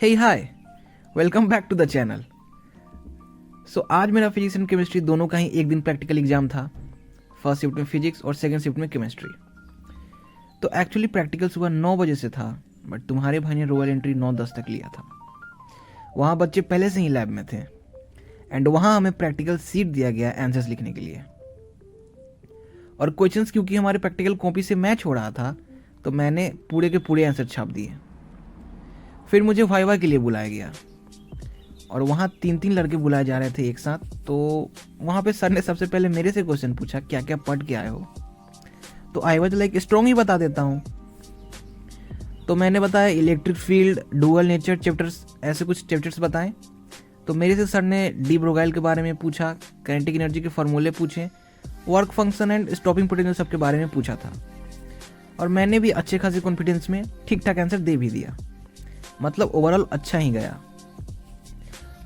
Hey hi, welcome back to the channel. So आज मेरा physics and chemistry दोनों का ही एक दिन प्रैक्टिकल एग्जाम था। फर्स्ट शिफ्ट में फिजिक्स और सेकंड शिफ्ट में केमिस्ट्री। तो एक्चुअली प्रैक्टिकल सुबह 9 बजे से था, बट तुम्हारे भाई ने रोयल एंट्री 9:10 तक लिया था। वहाँ बच्चे पहले से ही लैब में थे एंड वहाँ हमें प्रैक्टिकल सीट दिया गया आंसर्स लिखने के लिए। और क्वेश्चंस क्योंकि हमारे प्रैक्टिकल कॉपी से मैच हो रहा था तो मैंने पूरे के पूरे आंसर छाप दिए। फिर मुझे वाइवा के लिए बुलाया गया और वहाँ 3 लड़के बुलाए जा रहे थे एक साथ। तो वहाँ पे सर ने सबसे पहले मेरे से क्वेश्चन पूछा, क्या क्या पढ़ के आए हो। तो आई वाज लाइक स्ट्रॉन्ग ही बता देता हूँ। तो मैंने बताया electric field, dual nature chapters, ऐसे कुछ चैप्टर्स बताएं। तो मेरे से सर ने डी ब्रोगाइल के बारे में पूछा, काइनेटिक एनर्जी के फॉर्मूले पूछे, work function and stopping potential सबके बारे में पूछा था। और मैंने भी अच्छे खासे कॉन्फिडेंस में ठीक ठाक आंसर दे भी दिया। मतलब ओवरऑल अच्छा ही गया।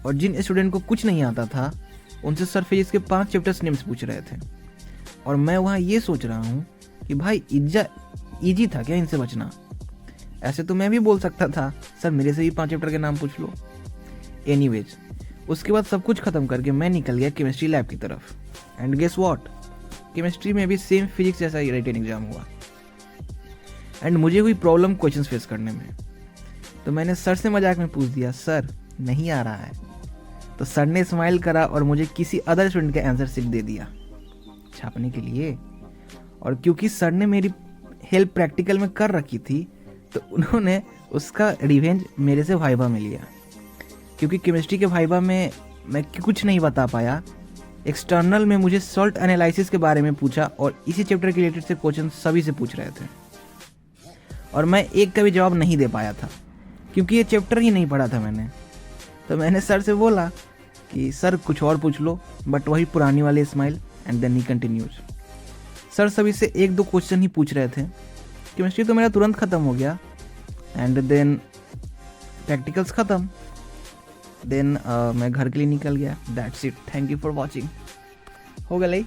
और जिन स्टूडेंट को कुछ नहीं आता था उनसे सर फिजिक्स के 5 चैप्टर्स नेम्स पूछ रहे थे। और मैं वहाँ ये सोच रहा हूँ कि भाई इजी था क्या इनसे बचना। ऐसे तो मैं भी बोल सकता था सर मेरे से भी 5 चैप्टर के नाम पूछ लो। एनीवेज, उसके बाद सब कुछ खत्म करके मैं निकल गया केमिस्ट्री लैब की तरफ। एंड गेस व्हाट, केमिस्ट्री में भी सेम फिजिक्स जैसा ही रिटन एग्जाम हुआ एंड मुझे हुई प्रॉब्लम क्वेश्चंस फेस करने में। तो मैंने सर से मजाक में पूछ दिया, सर नहीं आ रहा है। तो सर ने स्माइल करा और मुझे किसी अदर स्टूडेंट का आंसर शीट दे दिया छापने के लिए। और क्योंकि सर ने मेरी हेल्प प्रैक्टिकल में कर रखी थी तो उन्होंने उसका रिवेंज मेरे से वाइवा में लिया। क्योंकि केमिस्ट्री के वाइवा में मैं कुछ नहीं बता पाया, एक्सटर्नल में मुझे सॉल्ट एनालिसिस के बारे में पूछा और इसी चैप्टर के रिलेटेड से क्वेश्चन सभी से पूछ रहे थे और मैं एक का भी जवाब नहीं दे पाया था क्योंकि ये चैप्टर ही नहीं पढ़ा था मैंने। तो मैंने सर से बोला कि सर कुछ और पूछ लो, बट वही पुरानी वाली smile. And then he continues. Sir सभी से 1-2 क्वेश्चन ही पूछ रहे थे। केमिस्ट्री तो मेरा तुरंत ख़त्म हो गया एंड देन प्रैक्टिकल्स ख़त्म। देन मैं घर के लिए निकल गया। That's it, thank you for watching. हो गया।